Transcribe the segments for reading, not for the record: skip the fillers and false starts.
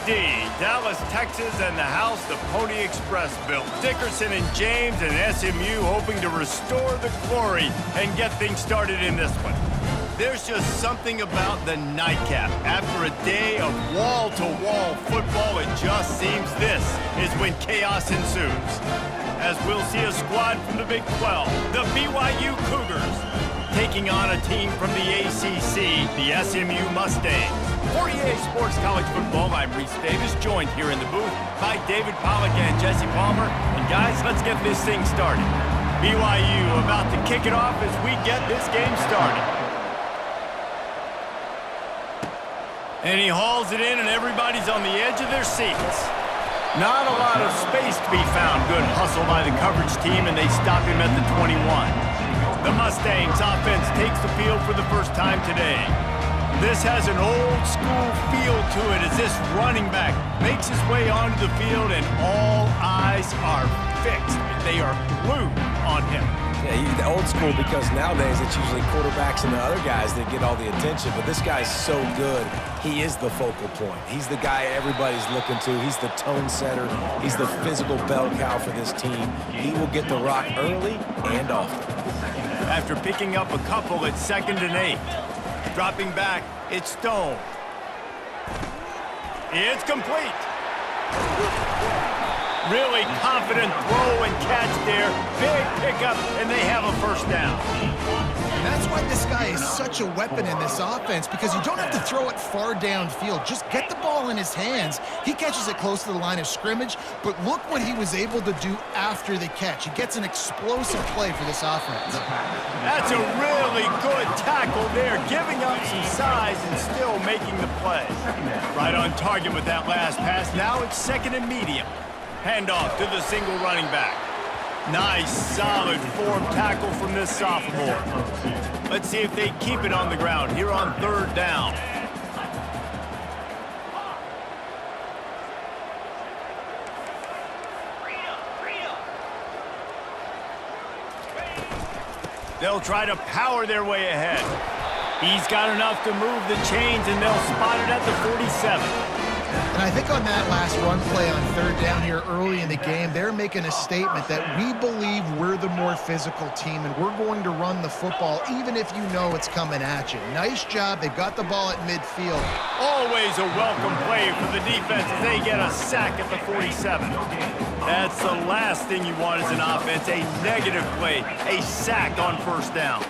indeed. Dallas, Texas, and the house the Pony Express built. Dickerson and James and SMU hoping to restore the glory and get things started in this one. There's just something about the nightcap. After a day of wall-to-wall football, it just seems this is when chaos ensues. As we'll see a squad from the Big 12, the BYU Cougars, taking on a team from the ACC, the SMU Mustangs. For EA Sports College Football, I'm Reese Davis, joined here in the booth by David Pollack and Jesse Palmer. And guys, let's get this thing started. BYU about to kick it off as we get this game started. And he hauls it in, and everybody's on the edge of their seats. Not a lot of space to be found. Good hustle by the coverage team, and they stop him at the 21. The Mustangs offense takes the field for the first time today. This has an old-school feel to it as this running back makes his way onto the field, and all eyes are fixed. They are glued on him. Yeah, old school because nowadays it's usually quarterbacks and the other guys that get all the attention, but this guy's so good. He is the focal point. He's the guy everybody's looking to. He's the tone setter. He's the physical bell cow for this team. He will get the rock early and often. After picking up a couple at 2nd and 8. Dropping back, it's Stone. It's complete. Really confident throw and catch there. Big pickup, and they have a first down. And that's why this guy is such a weapon in this offense, because you don't have to throw it far downfield. Just get the ball in his hands. He catches it close to the line of scrimmage, but look what he was able to do after the catch. He gets an explosive play for this offense. That's a really good tackle there, giving up some size and still making the play. Right on target with that last pass. Now it's 2nd and medium. Handoff to the single running back. Nice, solid form tackle from this sophomore. Let's see if they keep it on the ground here on 3rd down. They'll try to power their way ahead. He's got enough to move the chains, and they'll spot it at the 47. And I think on that last run play on 3rd down here early in the game, they're making a statement that we believe we're the more physical team and we're going to run the football even if you know it's coming at you. Nice job. They've got the ball at midfield. Always a welcome play for the defense as they get a sack at the 47. That's the last thing you want as an offense, a negative play, a sack on 1st down.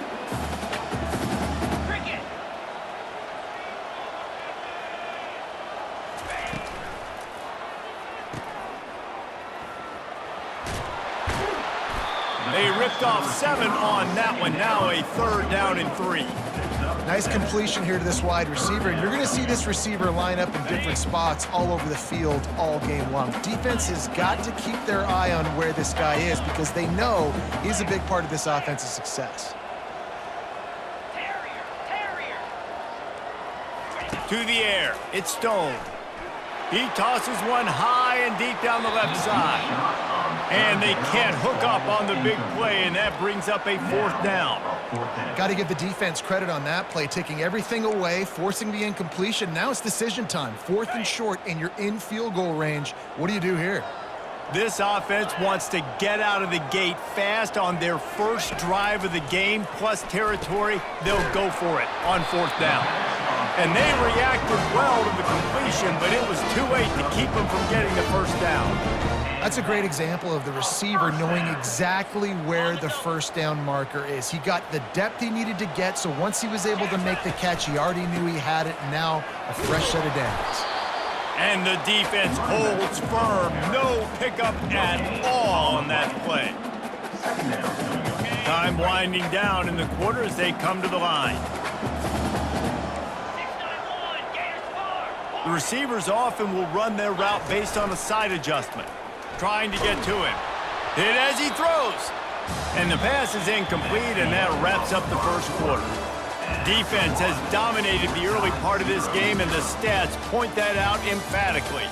They ripped off 7 on that one. Now a 3rd down and 3. Nice completion here to this wide receiver. And you're going to see this receiver line up in different spots all over the field all game long. Defense has got to keep their eye on where this guy is because they know he's a big part of this offense's success. To the air, it's Stone. He tosses one high and deep down the left side. And they can't hook up on the big play, and that brings up a 4th down. Got to give the defense credit on that play, taking everything away, forcing the incompletion. Now it's decision time. 4th and short, and you're in field goal range. What do you do here? This offense wants to get out of the gate fast on their first drive of the game, plus territory. They'll go for it on 4th down. And they reacted well to the completion, but it was too late to keep them from getting the first down. That's a great example of the receiver knowing exactly where the first down marker is. He got the depth he needed to get, so once he was able to make the catch, he already knew he had it. Now a fresh set of downs. And the defense holds firm. No pickup at all on that play. Time winding down in the quarter as they come to the line. The receivers often will run their route based on a side adjustment. Trying to get to him. Hit as he throws. And the pass is incomplete, and that wraps up the first quarter. Defense has dominated the early part of this game, and the stats point that out emphatically.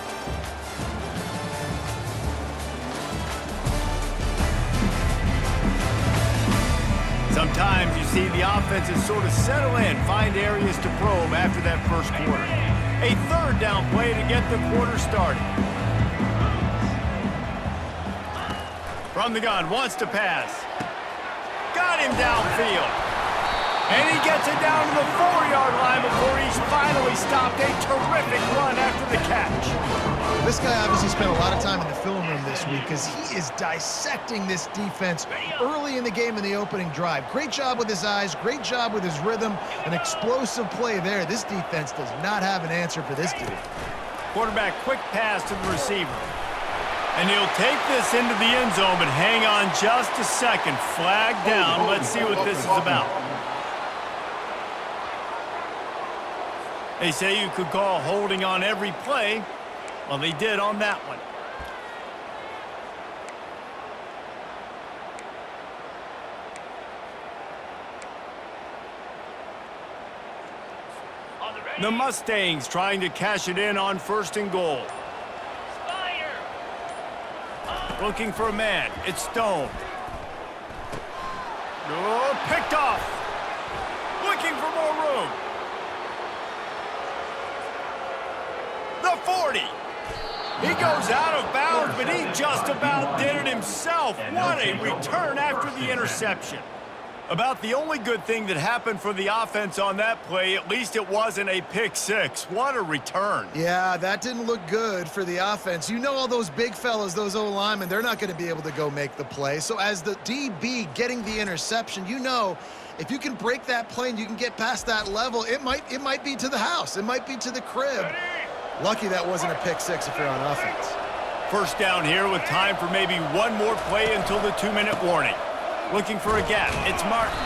Sometimes you see the offenses sort of settle in, find areas to probe after that first quarter. A third down play to get the quarter started. From the gun, wants to pass. Got him downfield. And he gets it down to the 4-yard line before he's finally stopped. A terrific run after the catch. This guy obviously spent a lot of time in the film room this week because he is dissecting this defense early in the game in the opening drive. Great job with his eyes, great job with his rhythm, an explosive play there. This defense does not have an answer for this dude. Quarterback, quick pass to the receiver. And he'll take this into the end zone, but hang on just a second. Flag down. Let's see what this is about. They say you could call holding on every play. Well, they did on that one. The Mustangs trying to cash it in on 1st and goal. Looking for a man. It's Stone. Oh, picked off. Looking for more room. The 40. He goes out of bounds, but he just about did it himself. What a return after the interception. About the only good thing that happened for the offense on that play, at least it wasn't a pick six. What a return. Yeah, that didn't look good for the offense. You know all those big fellas, those O-linemen, they're not going to be able to go make the play. So as the DB getting the interception, you know if you can break that play and you can get past that level, it might be to the house. It might be to the crib. Lucky that wasn't a pick six if you're on offense. First down here with time for maybe one more play until the 2-minute warning. Looking for a gap. It's Martin.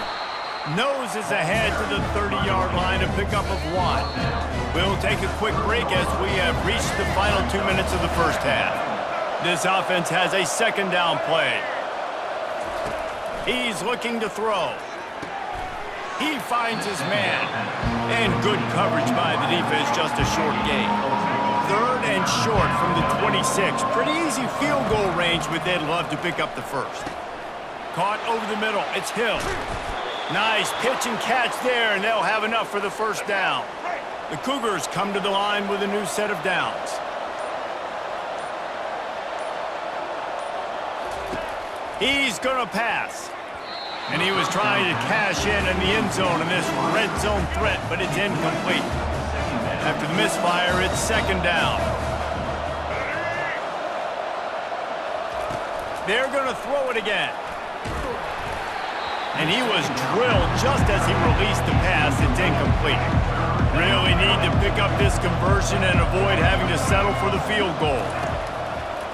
Noses ahead to the 30-yard line, a pickup of 1. We'll take a quick break as we have reached the final 2 minutes of the first half. This offense has a 2nd down play. He's looking to throw. He finds his man. And good coverage by the defense, just a short gain. 3rd and short from the 26. Pretty easy field goal range, but they'd love to pick up the first. Caught over the middle. It's Hill. Nice pitch and catch there, and they'll have enough for the first down. The Cougars come to the line with a new set of downs. He's going to pass. And he was trying to cash in the end zone in this red zone threat, but it's incomplete. After the misfire, it's 2nd down. They're going to throw it again. And he was drilled just as he released the pass. It's incomplete. Really need to pick up this conversion and avoid having to settle for the field goal.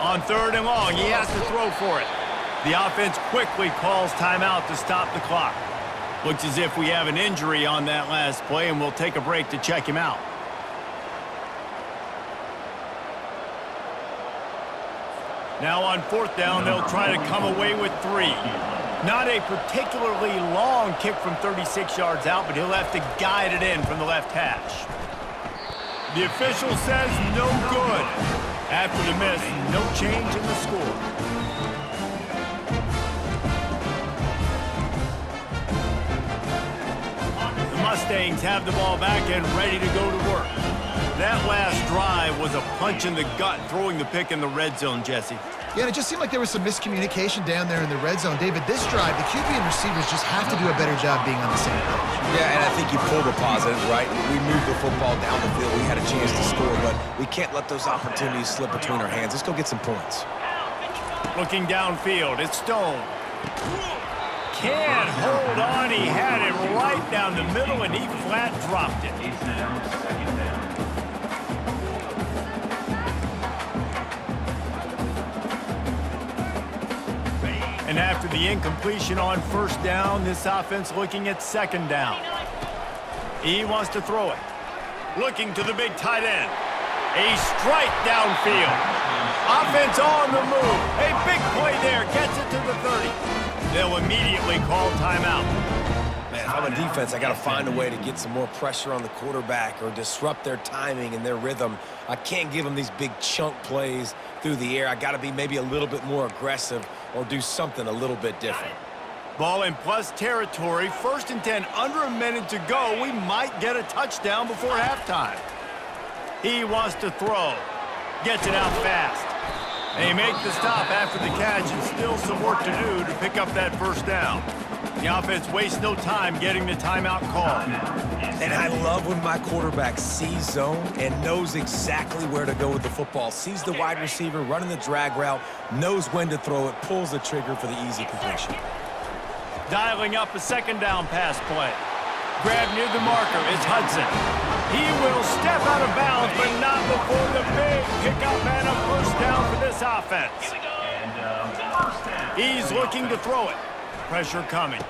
On 3rd and long, he has to throw for it. The offense quickly calls timeout to stop the clock. Looks as if we have an injury on that last play, and we'll take a break to check him out. Now on 4th down, they'll try to come away with 3. Not a particularly long kick from 36 yards out, but he'll have to guide it in from the left hash. The official says no good. After the miss, no change in the score. The Mustangs have the ball back and ready to go to work. That last drive was a punch in the gut, throwing the pick in the red zone, Jesse. Yeah, and it just seemed like there was some miscommunication down there in the red zone. David, this drive, the QB and receivers just have to do a better job being on the same page. Yeah, and I think you pulled the positives, right? We moved the football down the field. We had a chance to score, but we can't let those opportunities slip between our hands. Let's go get some points. Looking downfield, it's Stone. Can't hold on. He had it right down the middle, and he flat dropped it. And after the incompletion on 1st down, this offense looking at 2nd down. He wants to throw it. Looking to the big tight end. A strike downfield. Offense on the move. A big play there. Gets it to the 30. They'll immediately call timeout. Man, if I'm a defense, I got to find a way to get some more pressure on the quarterback or disrupt their timing and their rhythm. I can't give them these big chunk plays through the air. I got to be maybe a little bit more aggressive or do something a little bit different. Ball in plus territory. 1st and 10, under a minute to go. We might get a touchdown before halftime. He wants to throw. Gets it out fast. They make the stop after the catch, and still some work to do to pick up that first down. The offense wastes no time getting the timeout called. And I love when my quarterback sees zone and knows exactly where to go with the football. Sees the wide receiver running the drag route, knows when to throw it, pulls the trigger for the easy completion. Dialing up a second down pass play. Grab near the marker is Hudson. He will step out of bounds, but not before the big pickup and a first down for this offense. He's looking to throw it. Pressure coming.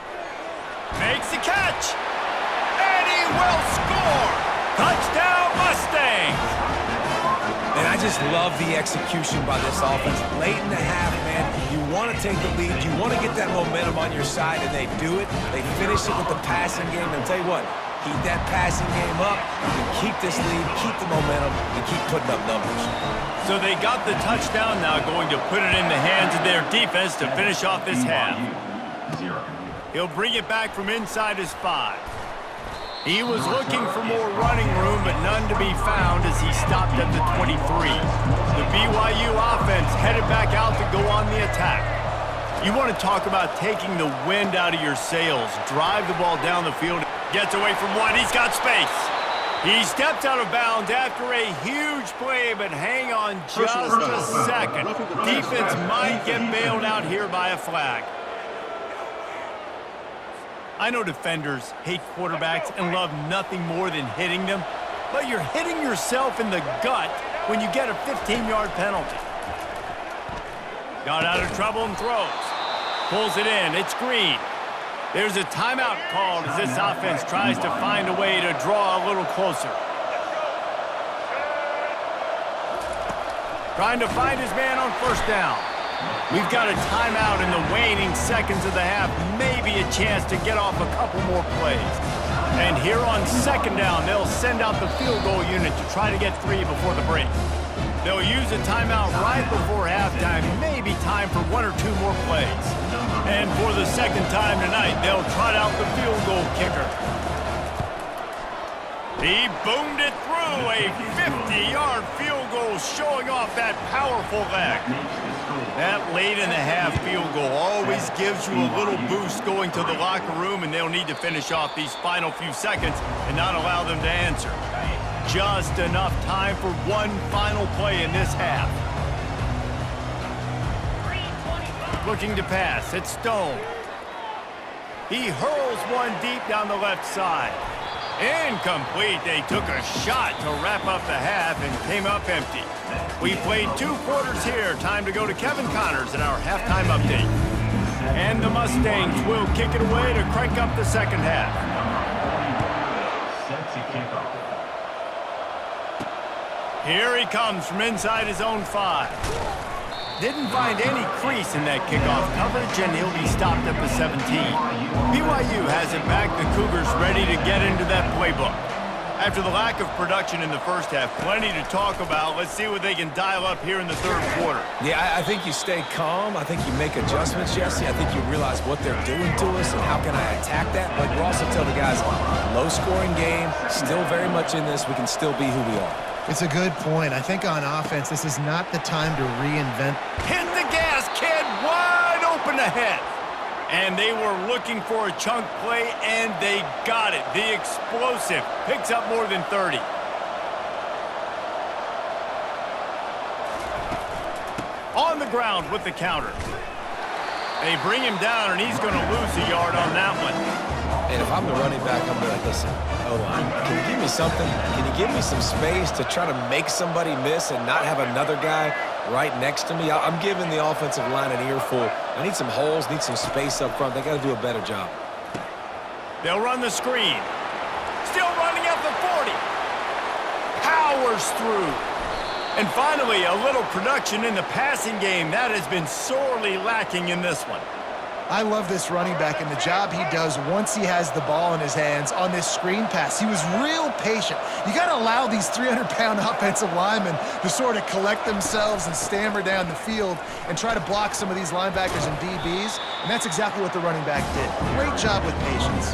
Makes the catch. And he will score. Touchdown Mustangs. And I just love the execution by this offense. Late in the half, man, you want to take the lead. You want to get that momentum on your side, and they do it. They finish it with the passing game. And I'll tell you what, keep that passing game up. You can keep this lead, keep the momentum, and keep putting up numbers. So they got the touchdown, now going to put it in the hands of their defense to finish off this half. He'll bring it back from inside his 5. He was looking for more running room, but none to be found as he stopped at the 23. The BYU offense headed back out to go on the attack. You want to talk about taking the wind out of your sails. Drive the ball down the field. Gets away from one. He's got space. He stepped out of bounds after a huge play, but hang on just a second. Defense might get bailed out here by a flag. I know defenders hate quarterbacks and love nothing more than hitting them, but you're hitting yourself in the gut when you get a 15-yard penalty. Got out of trouble and throws. Pulls it in. It's Green. There's a timeout called as this offense tries to find a way to draw a little closer. Trying to find his man on first down. We've got a timeout in the waning seconds of the half. Maybe a chance to get off a couple more plays. And here on second down, they'll send out the field goal unit to try to get 3 before the break. They'll use a timeout right before halftime. Maybe time for 1 or 2 more plays. And for the second time tonight, they'll trot out the field goal kicker. He boomed it through, a 50-yard field goal showing off that powerful leg. That late in the half field goal always gives you a little boost going to the locker room, and they'll need to finish off these final few seconds and not allow them to answer. Just enough time for one final play in this half. Looking to pass, it's Stone. He hurls one deep down the left side. Incomplete. They took a shot to wrap up the half and came up empty. We played 2 quarters here. Time to go to Kevin Connors in our halftime update. And the Mustangs will kick it away to crank up the second half. Here he comes from inside his own 5. Didn't find any crease in that kickoff coverage, and he'll be stopped at the 17. BYU has it back. The Cougars ready to get into that playbook. After the lack of production in the first half, plenty to talk about. Let's see what they can dial up here in the third quarter. Yeah, I think you stay calm. I think you make adjustments, Jesse. I think you realize what they're doing to us and how can I attack that. But you also tell the guys, low-scoring game, still very much in this. We can still be who we are. It's a good point. I think on offense, this is not the time to reinvent. Hit the gas, kid. Wide open ahead. And they were looking for a chunk play, and they got it. The explosive picks up more than 30. On the ground with the counter. They bring him down, and he's going to lose a yard on that one. And if I'm the running back, I'm going to be like, listen, O-line, can you give me something? Can you give me some space to try to make somebody miss and not have another guy right next to me? I'm giving the offensive line an earful. I need some holes, need some space up front. They got to do a better job. They'll run the screen. Still running at the 40. Powers through. And finally, a little production in the passing game. That has been sorely lacking in this one. I love this running back and the job he does once he has the ball in his hands on this screen pass. He was real patient. You got to allow these 300-pound offensive linemen to sort of collect themselves and stammer down the field and try to block some of these linebackers and DBs, and that's exactly what the running back did. Great job with patience.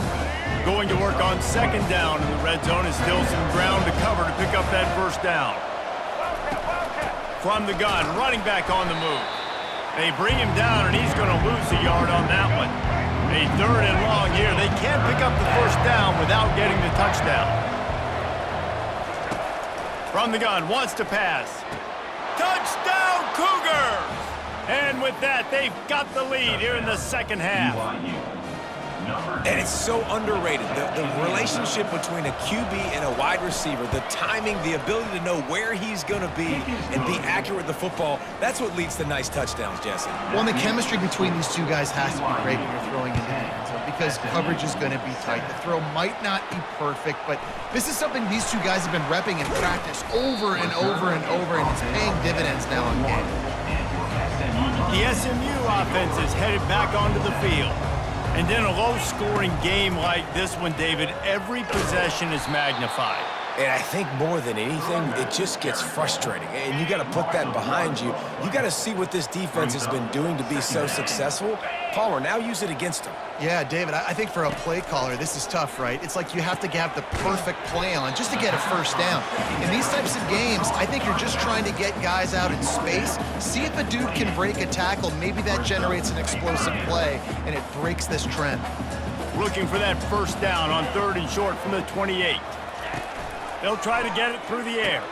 Going to work on second down in the red zone is still some ground to cover to pick up that first down. From the gun, running back on the move. They bring him down, and he's going to lose a yard on that one. A third and long here. They can't pick up the first down without getting the touchdown. From the gun, wants to pass. Touchdown, Cougars! And with that, they've got the lead here in the second half. And it's so underrated. The relationship between a QB and a wide receiver, the timing, the ability to know where he's going to be and be accurate with the football, that's what leads to nice touchdowns, Jesse. Well, and the chemistry between these two guys has to be great when you're throwing into the end zone because coverage is going to be tight. The throw might not be perfect, but this is something these two guys have been repping in practice over and over and over, and it's paying dividends now in game. The SMU offense is headed back onto the field. And in a low-scoring game like this one, David, every possession is magnified. And I think more than anything, it just gets frustrating. And you got to put that behind you. You got to see what this defense has been doing to be so successful. Palmer, now use it against them. Yeah, David, I think for a play caller, this is tough, right? It's like you have to have the perfect play on just to get a first down. In these types of games, I think you're just trying to get guys out in space, see if a dude can break a tackle. Maybe that generates an explosive play, and it breaks this trend. Looking for that first down on third and short from the 28. They'll try to get it through the air.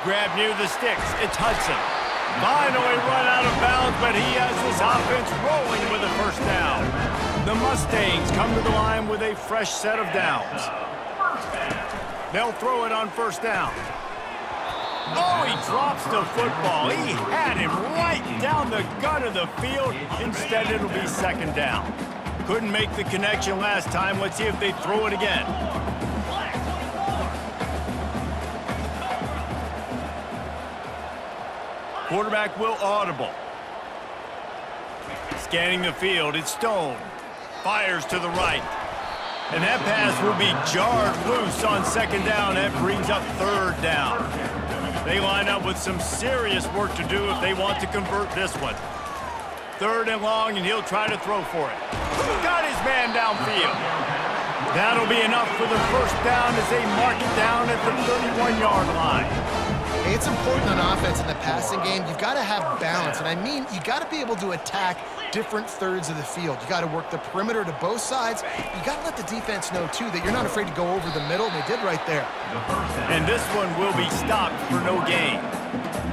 Grab near the sticks. It's Hudson. Finally run out of bounds, but he has this offense rolling with a first down. The Mustangs come to the line with a fresh set of downs. They'll throw it on first down. Oh, he drops the football. He had him right down the gut of the field. Instead, it'll be second down. Couldn't make the connection last time. Let's see if they throw it again. Quarterback will audible. Scanning the field, it's Stone. Fires to the right. And that pass will be jarred loose on second down. That brings up third down. They line up with some serious work to do if they want to convert this one. Third and long, and he'll try to throw for it. Got his man downfield. That'll be enough for the first down as they mark it down at the 31-yard line. It's important on offense in the passing game. You've got to have balance, and I mean you got to be able to attack different thirds of the field. You got to work the perimeter to both sides. You got to let the defense know, too, that you're not afraid to go over the middle, and they did right there. And this one will be stopped for no gain.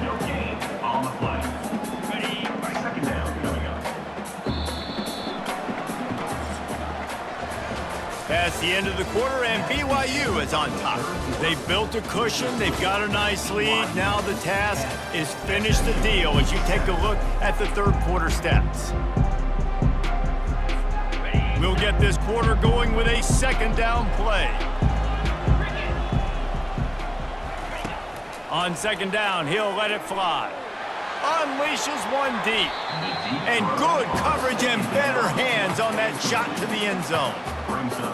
No gain on the play. Ready for second down coming up. Past the end of the quarter, and BYU is on top. They've built a cushion. They've got a nice lead. Now the task is finish the deal as you take a look at the third quarter stats. We'll get this quarter going with a second down play. On second down, he'll let it fly. Unleashes one deep. And good coverage and better hands on that shot to the end zone.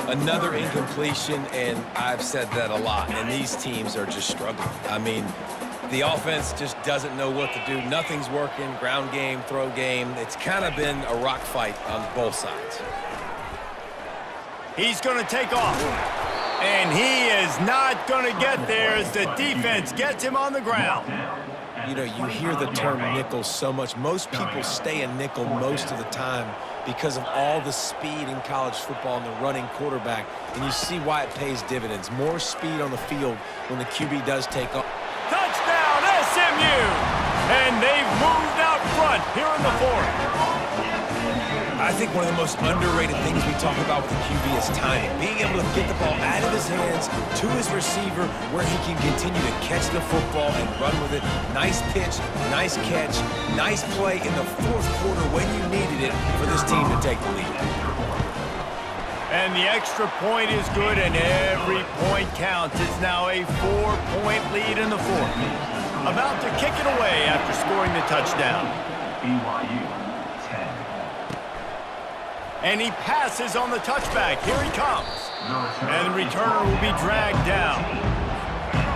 Another incompletion, and I've said that a lot, and these teams are just struggling. I mean, the offense just doesn't know what to do. Nothing's working, ground game, throw game. It's kind of been a rock fight on both sides. He's going to take off, and he is not going to get there as the defense gets him on the ground. You know, you hear the term nickel so much. Most people stay in nickel most of the time because of all the speed in college football and the running quarterback, and you see why it pays dividends. More speed on the field when the QB does take off. Touchdown, SMU! And they've moved out front here in the fourth. I think one of the most underrated things we talk about with the QB is timing. Being able to get the ball out of his hands to his receiver where he can continue to catch the football and run with it. Nice pitch, nice catch, nice play in the fourth quarter when you needed it for this team to take the lead. And the extra point is good, and every point counts. It's now a 4-point lead in the fourth. About to kick it away after scoring the touchdown. BYU 10. And he passes on the touchback. Here he comes. And the returner will be dragged down.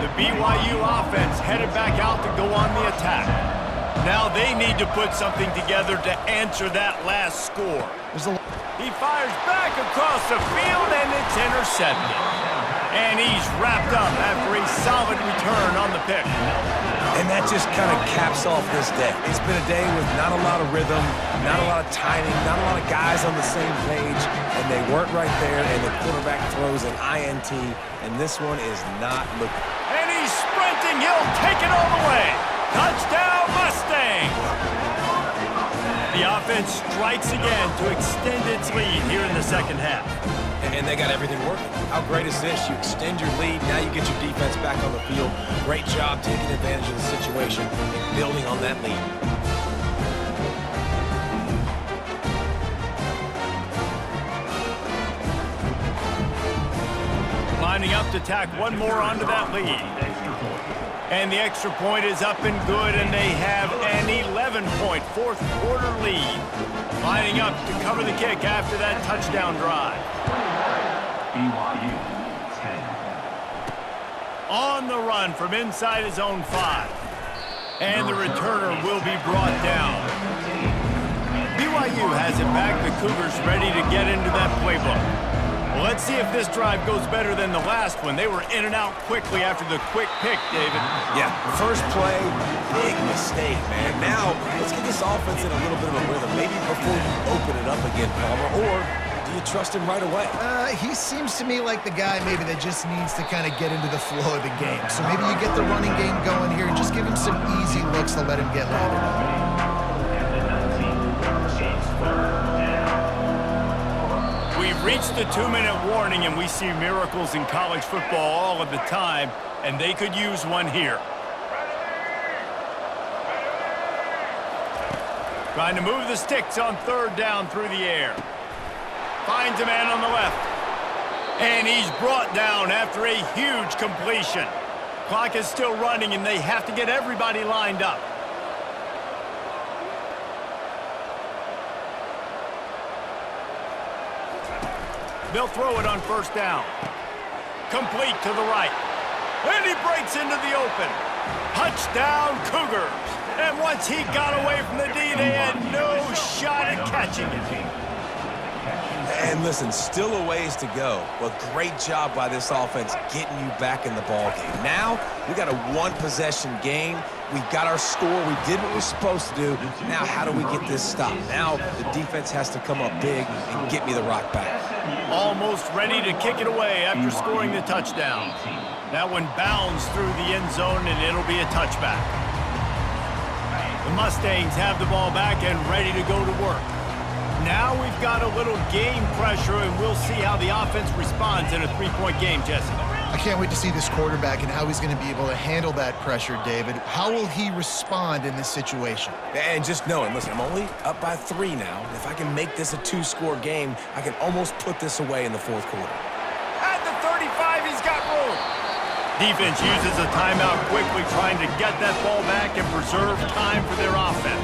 The BYU offense headed back out to go on the attack. Now they need to put something together to answer that last score. He fires back across the field, and it's intercepted. And he's wrapped up after a solid return on the pick. And that just kind of caps off this day. It's been a day with not a lot of rhythm, not a lot of timing, not a lot of guys on the same page, and they weren't right there, and the quarterback throws an INT, and this one is not looking. And he's sprinting. He'll take it all the way. Touchdown, Mustangs! The offense strikes again to extend its lead here in the second half. And they got everything working. How great is this? You extend your lead, now you get your defense back on the field. Great job taking advantage of the situation and building on that lead. Lining up to tack one more onto that lead. And the extra point is up and good, and they have an 11-point fourth-quarter lead. Lining up to cover the kick after that touchdown drive. BYU 10. On the run from inside his own 5. And the returner will be brought down. BYU has it back. The Cougars ready to get into that playbook. Well, let's see if this drive goes better than the last one. They were in and out quickly after the quick pick, David. Yeah, first play, big mistake, man. Now, let's get this offense in a little bit of a rhythm. Maybe before you open it up again, Palmer, or do you trust him right away? He seems to me like the guy maybe that just needs to kind of get into the flow of the game. So maybe you get the running game going here and just give him some easy looks to let him get landed on. We've reached the 2-minute warning, and we see miracles in college football all of the time, and they could use one here. Trying to move the sticks on third down through the air. Finds a man on the left. And he's brought down after a huge completion. Clock is still running, and they have to get everybody lined up. They'll throw it on first down. Complete to the right. And he breaks into the open. Touchdown, Cougars. And once he got away from the D, they had no shot at catching it. And listen, still a ways to go, but great job by this offense getting you back in the ball game. Now, we got a one-possession game. We got our score. We did what we're supposed to do. Now, how do we get this stopped? Now, the defense has to come up big and get me the rock back. Almost ready to kick it away after scoring the touchdown. That one bounds through the end zone, and it'll be a touchback. The Mustangs have the ball back and ready to go to work. Now we've got a little game pressure, and we'll see how the offense responds in a three-point game, Jesse. I can't wait to see this quarterback and how he's going to be able to handle that pressure, David. How will he respond in this situation? And just knowing, listen, I'm only up by 3 now. If I can make this a 2-score game, I can almost put this away in the fourth quarter. At the 35, he's got room. Defense uses a timeout quickly, trying to get that ball back and preserve time for their offense.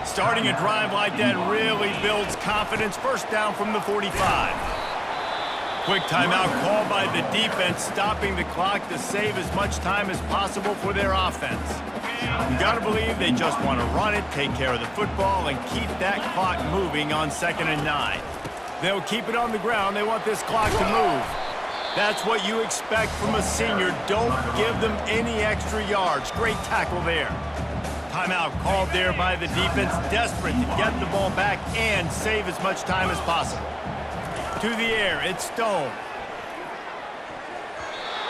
Starting a drive like that really builds confidence. First down from the 45. Quick timeout called by the defense, stopping the clock to save as much time as possible for their offense. You got to believe they just want to run it, take care of the football, and keep that clock moving on 2nd and 9. They'll keep it on the ground. They want this clock to move. That's what you expect from a senior. Don't give them any extra yards. Great tackle there. Timeout called there by the defense, desperate to get the ball back and save as much time as possible. To the air, it's Stone.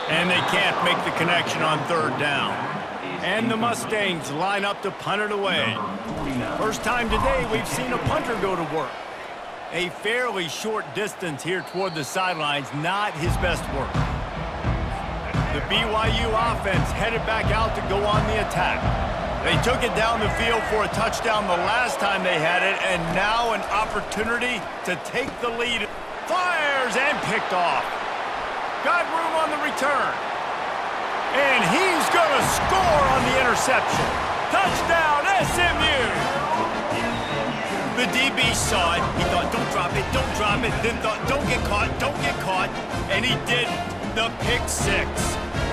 And they can't make the connection on third down. And the Mustangs line up to punt it away. First time today we've seen a punter go to work. A fairly short distance here toward the sidelines, not his best work. The BYU offense headed back out to go on the attack. They took it down the field for a touchdown the last time they had it, and now an opportunity to take the lead. Fires and picked off. Got room on the return. And he's going to score on the interception. Touchdown, SMU! The DB saw it. He thought, don't drop it, don't drop it. Then thought, don't get caught, don't get caught. And he didn't. The pick six.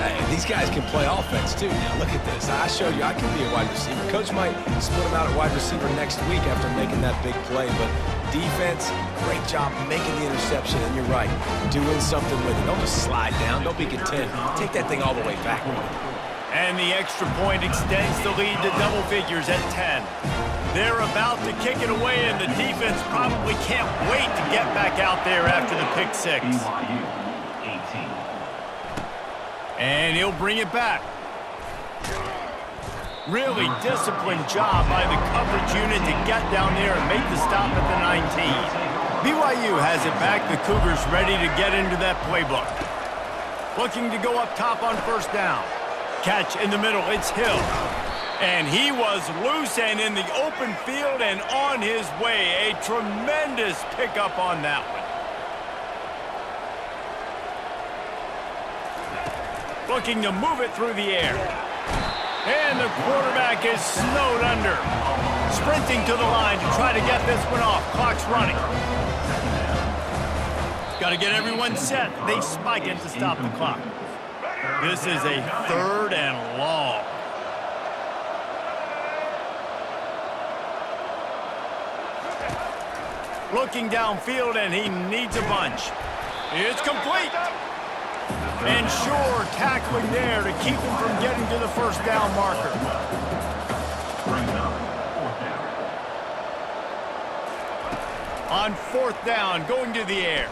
Hey, these guys can play offense, too. Now, look at this. I showed you I can be a wide receiver. Coach might split him out at wide receiver next week after making that big play, but defense, great job making the interception, and you're right, doing something with it. Don't just slide down. Don't be content. Take that thing all the way back. And the extra point extends the lead to double figures at 10. They're about to kick it away, and the defense probably can't wait to get back out there after the pick six. BYU, 18. And he'll bring it back. Really disciplined job by the coverage unit to get down there and make the stop at the 19. BYU has it back. The Cougars ready to get into that playbook. Looking to go up top on first down. Catch in the middle, it's Hill. And he was loose and in the open field and on his way. A tremendous pickup on that one. Looking to move it through the air. And the quarterback is snowed under. Sprinting to the line to try to get this one off. Clock's running. Got to get everyone set. They spike it to stop the clock. This is a 3rd and long. Looking downfield, and he needs a bunch. It's complete. And sure, tackling there to keep him from getting to the first down marker. On 4th down, going to the air.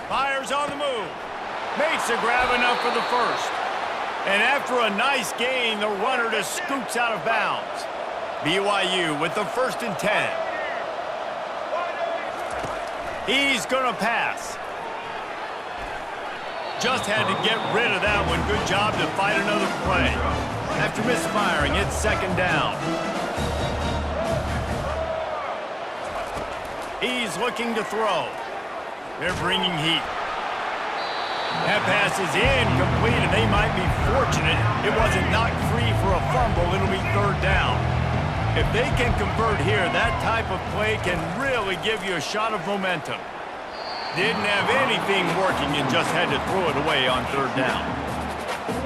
Fires on the move. Makes a grab enough for the first. And after a nice gain, the runner just scoops out of bounds. BYU with the 1st and 10. He's going to pass. Just had to get rid of that one. Good job to fight another play. After misfiring, it's 2nd down. He's looking to throw. They're bringing heat. That pass is incomplete, and they might be fortunate it wasn't knocked free for a fumble. It'll be 3rd down. If they can convert here, that type of play can really give you a shot of momentum. Didn't have anything working and just had to throw it away on 3rd down.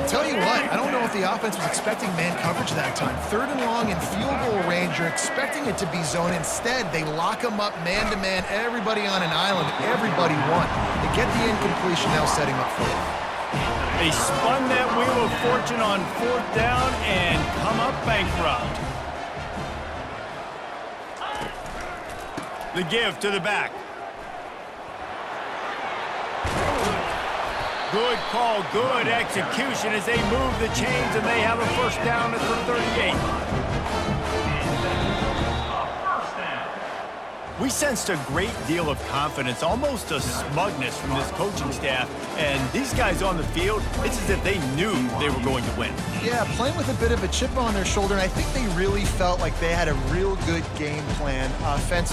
Tell you what, I don't know if the offense was expecting man coverage that time. 3rd and long in field goal range, you're expecting it to be zone. Instead, they lock them up man-to-man, everybody on an island, everybody won. They get the incompletion, now setting up 4th. They spun that wheel of fortune on 4th down and come up bankrupt. The give to the back. Good call, good execution as they move the chains, and they have a 1st down at the 38. We sensed a great deal of confidence, almost a smugness from this coaching staff. And these guys on the field, it's as if they knew they were going to win. Yeah, playing with a bit of a chip on their shoulder, and I think they really felt like they had a real good game plan offensively.